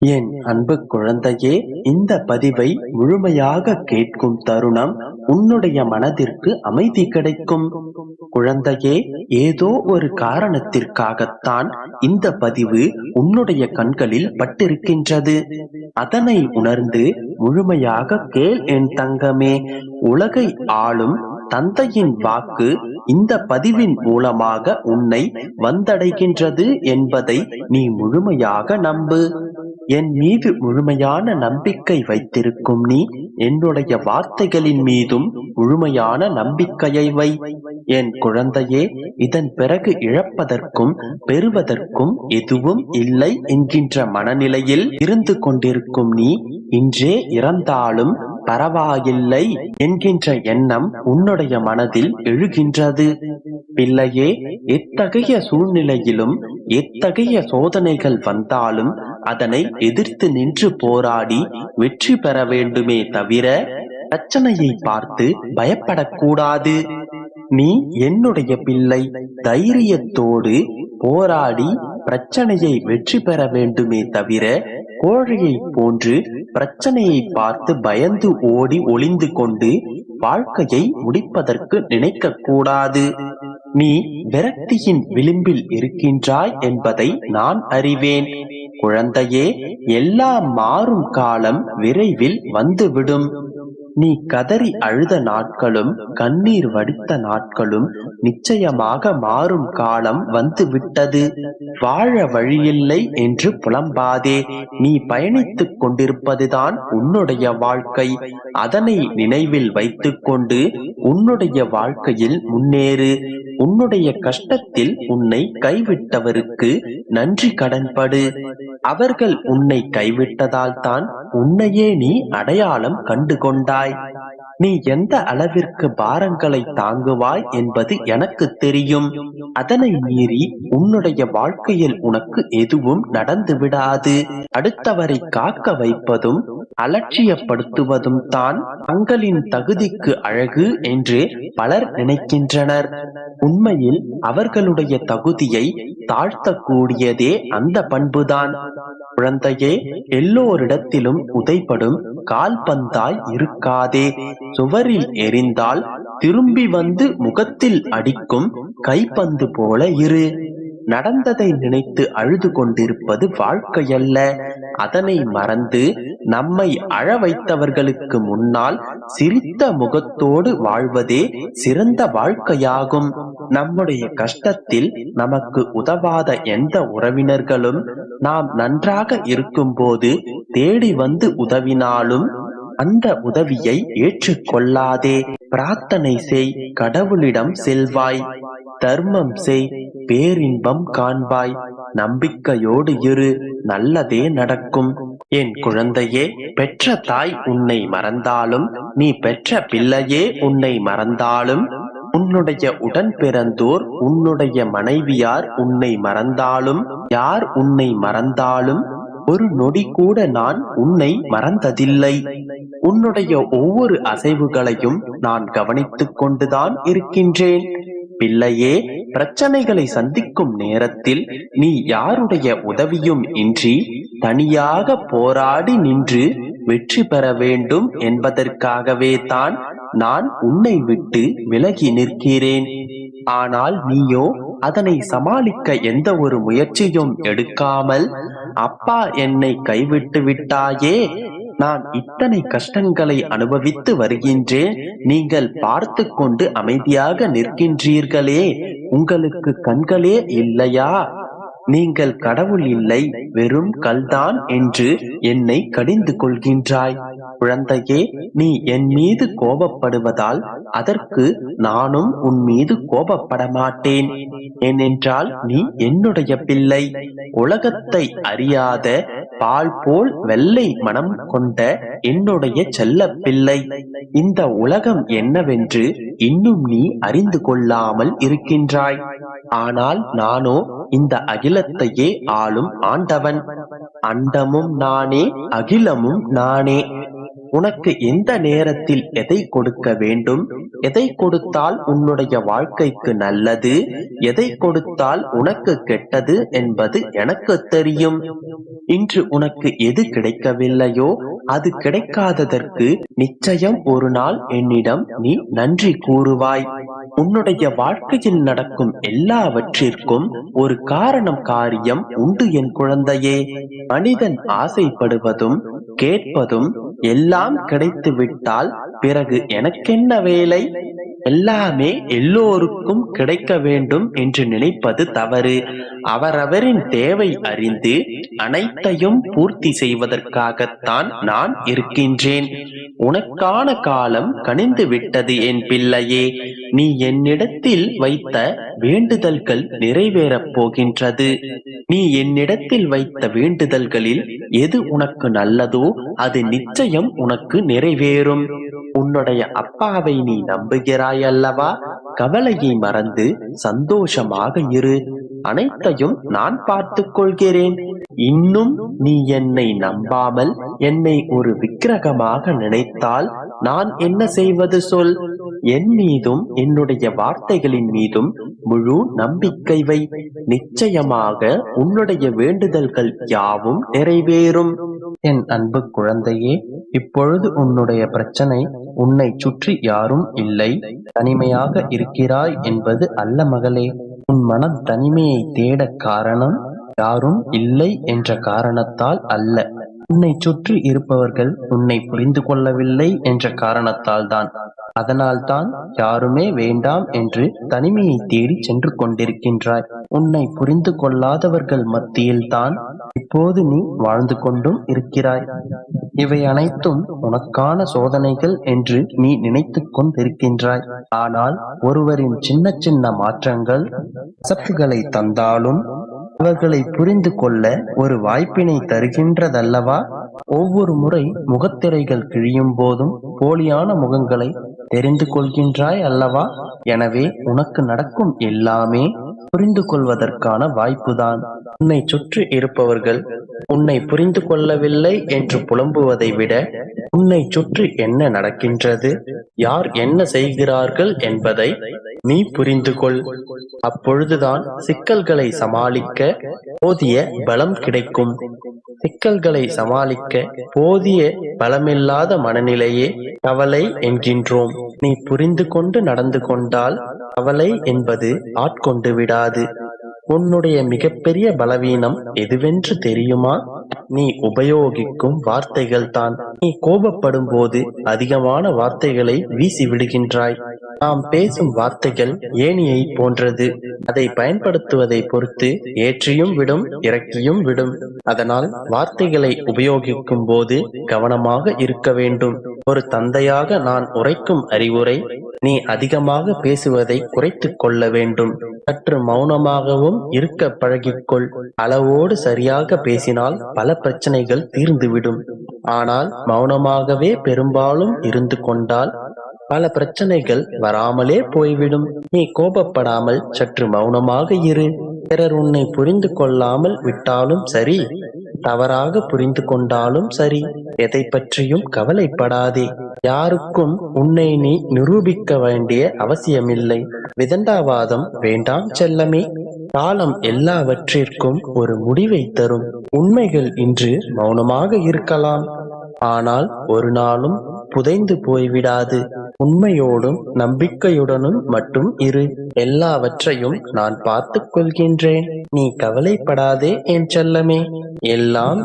என் அன்பு குழந்தையே, இந்த பதிவை முழுமையாக கேட்கும் தருணம் உன்னுடைய மனதிற்கு அமைதி கிடைக்கும். குழந்தையே, ஏதோ ஒரு காரணத்திற்காகத்தான் இந்த பதிவு உன்னுடைய கண்களில் பட்டிருக்கின்றது. அதனை உணர்ந்து முழுமையாக கேள் என் தங்கமே. உலகை ஆளும் தந்தையின் வாக்கு இந்த பதிவின் மூலமாக உன்னை வந்தடைகின்றது என்பதை நீ முழுமையாக நம்பு. என் மீது முழுமையான நம்பிக்கை வைத்திருக்கும் நீ என்னுடைய வார்த்தைகளின் மீதும் முழுமையான நம்பிக்கையை வை. என் குழந்தையே, இதன் பிறகு இழப்பதற்கும் பெறுவதற்கும் எதுவும் இல்லை என்கின்ற மனநிலையில் இருந்து கொண்டிருக்கும் நீ இன்றே இறந்தாலும் பரவாயில்லை என்கின்ற எண்ணம் உன்னுடைய மனதில் எழுகின்றது. பிள்ளையே, எத்தகைய சூழ்நிலையிலும் எத்தகைய சோதனைகள் வந்தாலும் அதனை எதிர்த்து நின்று போராடி வெற்றி பெற வேண்டுமே தவிர பிரச்சனையை பார்த்து பயப்படக்கூடாது. நீ என்னுடைய பிள்ளை, தைரியத்தோடு போராடி பிரச்சனையை வெற்றி பெற வேண்டுமே தவிர கோழையை போன்று பிரச்சனையை பார்த்து பயந்து ஓடி ஒளிந்து கொண்டு வாழ்க்கையை முடிப்பதற்கு நினைக்க கூடாது. நீ விரக்தியின் விளிம்பில் இருக்கின்றாய் என்பதை நான் அறிவேன். குழந்தையே, எல்லாம் மாறும் காலம் விரைவில் வந்துவிடும். நீ கதறி அழுத நாட்களும் கண்ணீர் வடித்த நாட்களும் நிச்சயமாக மாறும் காலம் வந்து விட்டது. வாழ வழியில்லை என்று புலம்பாதே. நீ பயணித்துக் கொண்டிருப்பதுதான் உன்னுடைய வாழ்க்கை. அதனை நினைவில் வைத்துக் கொண்டு உன்னுடைய வாழ்க்கையில் முன்னேறு. உன்னுடைய கஷ்டத்தில் உன்னை கைவிட்டவருக்கு நன்றி கடன்படு. அவர்கள் உன்னை கைவிட்டதால் தான் உன்னையே நீ அடையாளம் கண்டு கொண்டாய். நீ எந்த அளவிற்கு பாரங்களை தாங்குவாய் என்பது எனக்கு தெரியும். அதனை மீறி உன்னுடைய வாழ்க்கையில் உனக்கு எதுவும் நடந்து விடாது. அடுத்தவரை காக்க வைப்பதும் அலட்சியப்படுத்துவதும் தான் தங்களின் தகுதிக்கு அழகு என்று பலர் நினைக்கின்றனர். உண்மையில் அவர்களுடைய தகுதியை தாழ்த்தக்கூடியதே அந்த பண்புதான். குழந்தையே, எல்லோரிடத்திலும் உதைப்படும் கால்பந்தாய் இருக்காதே. சுவரில் எறிந்தால் திரும்பி வந்து முகத்தில் அடிக்கும் கைப்பந்து போல இரு. நடந்ததை நினைத்து அழுது கொண்டிருப்பது வாழ்க்கையல்ல. அதனை மறந்து நம்மை அழ வைத்தவர்களுக்கு முன்னால் சிரித்த முகத்தோடு வாழ்வதே சிறந்த வாழ்க்கையாகும். நம்முடைய கஷ்டத்தில் நமக்கு உதவாத எந்த உறவினர்களும் நாம் நன்றாக இருக்கும்போது தேடி வந்து உதவினாலும் அந்த உதவியை ஏற்றுக்கொள்ளாதே. பிரார்த்தனை செய், கடவுளிடம் செல்வாய். தர்மம் செய், பேரின்பம் காண்பாய். நம்பிக்கையோடு இரு, நல்லதே நடக்கும். என் குழந்தையே, பெற்ற தாய் உன்னை மறந்தாலும், நீ பெற்ற பிள்ளையே உன்னை மறந்தாலும், உன்னுடைய உடன் பிறந்தோர், உன்னுடைய மனைவியார் உன்னை மறந்தாலும், யார் உன்னை மறந்தாலும் ஒரு நொடி கூட நான் உன்னை மறந்ததில்லை. உன்னுடைய ஒவ்வொரு அசைவுகளையும் நான் கவனித்துக் கொண்டுதான் இருக்கின்றேன். பிள்ளையே, பிரச்சனைகளை சந்திக்கும் நேரத்தில் நீ யாருடைய உதவியும் இன்றி தனியாக போராடி நின்று வெற்றி பெற வேண்டும் என்பதற்காகவே தான் நான் உன்னை விட்டு விலகி நிற்கிறேன். ஆனால் நீயோ அதனை சமாளிக்க எந்த ஒரு முயற்சியும் எடுக்காமல், அப்பா என்னை கைவிட்டு விட்டாயே, நான் இத்தனை கஷ்டங்களை அனுபவித்து வருகின்றேன், நீங்கள் பார்த்து கொண்டு அமைதியாக நிற்கின்றீர்களே, உங்களுக்கு கண்களே இல்லையா? நீங்கள் கடவுள் இல்லை, வெறும் கல்தான் என்று என்னை கடிந்து கொள்கின்றாய். குழந்தையே, நீ என் மீது கோபப்படுவதால் அதற்கு நானும் உன் மீது கோபப்பட மாட்டேன். ஏனென்றால் நீ என்னுடைய பிள்ளை. உலகத்தை அறியாத பால் போல் வெள்ளை மனம் கொண்ட என்னுடைய செல்ல பிள்ளை. இந்த உலகம் என்னவென்று இன்னும் நீ அறிந்து கொள்ளாமல் இருக்கின்றாய். ஆனால் நானோ இந்த அகிலத்தையே ஆளும் ஆண்டவன். அண்டமும் நானே, அகிலமும் நானே. உனக்கு எந்த நேரத்தில் எதை கொடுக்க வேண்டும், எதை கொடுத்தால் உன்னுடைய வாழ்க்கைக்கு நல்லது, எதை கொடுத்தால் உனக்கு கெட்டது என்பது எனக்கு தெரியும். இன்று உனக்கு எது கிடைக்கவில்லையோ அது கிடைக்காததற்கு நிச்சயம் ஒரு நாள் என்னிடம் நீ நன்றி கூறுவாய். உன்னுடைய வாழ்க்கையில் நடக்கும் எல்லாவற்றிற்கும் ஒரு காரணம் காரியம் உண்டு என் குழந்தையே. மனிதன் ஆசைப்படுவதும் கேட்பதும் எல்லாம் கிடைத்து விட்டால் பிறகு எனக்கென்ன வேலை, எல்லாமே எல்லோருக்கும் கிடைக்க வேண்டும் என்று நினைப்பது தவறு. அவரவரின் தேவை அறிந்து அனைத்தையும் பூர்த்தி செய்வதற்காகத்தான் நான் இருக்கின்றேன். உனக்கான காலம் கனிந்து விட்டது என் பிள்ளையே. நீ என்னிடத்தில் வைத்த வேண்டுதல்கள் நிறைவேறப் போகின்றது. நீ என்னிடத்தில் வைத்த வேண்டுதல்களில் எது உனக்கு நல்லதோ அது நிச்சயம் உனக்கு நிறைவேறும். உன்னுடைய அப்பாவை நீ நம்புகிறாய் அல்லவா? கவலையை மறந்து சந்தோஷமாக இரு. அனைத்தையும் நான் பார்த்துக் கொள்கிறேன். இன்னும் நீ என்னை நம்பாமல் என்னை ஒரு விக்கிரகமாக நினைத்தால் நான் என்ன செய்வது சொல்? என் மீதும் என்னுடைய வார்த்தைகளின் மீதும் முழு நம்பிக்கை வை. நிச்சயமாக உன்னுடைய வேண்டுதல்கள் யாவும் நிறைவேறும். என் அன்பு குழந்தையே, இப்பொழுது உன்னுடைய பிரச்சனை உன்னை சுற்றி யாரும் இல்லை, தனிமையாக இருக்கிறாய் என்பது அல்ல மகளே. உன் மனம் தனிமையை தேட காரணம் யாரும் இல்லை என்ற காரணத்தால் அல்ல. உன்னை சுற்றி இருப்பவர்கள் உன்னை புரிந்து கொள்ளவில்லை என்ற காரணத்தால் தான். அதனால்தான் யாருமே வேண்டாம் என்று தனிமையை தேடி சென்று கொண்டிருக்கின்றாய். உன்னை புரிந்து கொள்ளாதவர்கள் மத்தியில்தான் இப்போது நீ வாழ்ந்து கொண்டும் இருக்கிறாய். இவை அனைத்தும் உனக்கான சோதனைகள் என்று நீ நினைத்து கொண்டிருக்கின்றாய். ஆனால் ஒருவரின் சின்ன சின்ன மாற்றங்கள் கசப்புகளை தந்தாலும் அவர்களை புரிந்து கொள்ள ஒரு வாய்ப்பினை தருகின்றதல்லவா? ஒவ்வொரு முறை முகத்திரைகள் கிழியும் போதும் போலியான முகங்களை தெரிந்து கொள்கின்றாய் அல்லவா? எனவே உனக்கு நடக்கும் எல்லாமே புரிந்து கொள்வதற்கான வாய்ப்புதான். உன்னை சுற்றி இருப்பவர்கள் உன்னை புரிந்து கொள்ளவில்லை என்று புலம்புவதை விட உன்னை சுற்றி என்ன நடக்கின்றது, யார் என்ன செய்கிறார்கள் என்பதை நீ புரிந்து கொள். அப்பொழுதுதான் சிக்கல்களை சமாளிக்க போதிய பலம் கிடைக்கும். சிக்கல்களை சமாளிக்க போதிய பலமில்லாத மனநிலையே கவலை என்கின்றோம். நீ புரிந்து கொண்டு நடந்து கொண்டால் கவலை என்பது ஆட்கொண்டு விடாது. உன்னுடைய மிகப்பெரிய பலவீனம் எதுவென்று தெரியுமா? நீ உபயோகிக்கும் வார்த்தைகள் தான். நீ கோபப்படும் போது அதிகமான வார்த்தைகளை வீசி விடுகின்றாய். நாம் பேசும் வார்த்தைகள் ஏணியை போன்றது. அதை பயன்படுத்துவதை பொறுத்து ஏற்றியும் விடும், இறக்கியும் விடும். அதனால் வார்த்தைகளை உபயோகிக்கும் போது கவனமாக இருக்க வேண்டும். ஒரு தந்தையாக நான் உரைக்கும் அறிவுரை, நீ அதிகமாக பேசுவதை குறைத்துக் கொள்ள வேண்டும். சற்று மௌனமாகவும் இருக்க பழகிக்கொள். அளவோடு சரியாக பேசினால் பல பிரச்சனைகள் தீர்ந்துவிடும். ஆனால் மௌனமாகவே பெரும்பாலும் இருந்து கொண்டால் பல பிரச்சனைகள் வராமலே போய்விடும். நீ கோபப்படாமல் சற்று மௌனமாக இரு. பிறர் உன்னை புரிந்து கொள்ளாமல் விட்டாலும் சரி, தவறாக புரிந்து கொண்டாலும் சரி, எதை பற்றியும் கவலைப்படாதே. யாருக்கும் உன்னை நீ நிரூபிக்க வேண்டிய அவசியமில்லை. விதண்டாவாதம் வேண்டாம் செல்லமே. காலம் எல்லாவற்றிற்கும் ஒரு முடிவை தரும். உண்மைகள் இன்று மௌனமாக இருக்கலாம், ஆனால் ஒரு நாளும் புதைந்து போய்விடாது. உண்மையோடும் நம்பிக்கையுடனும் மட்டும் இரு. எல்லாவற்றையும் நான் பார்த்துக் கொள்கின்றேன். நீ கவலைப்படாதே என் செல்லமே. எல்லாம்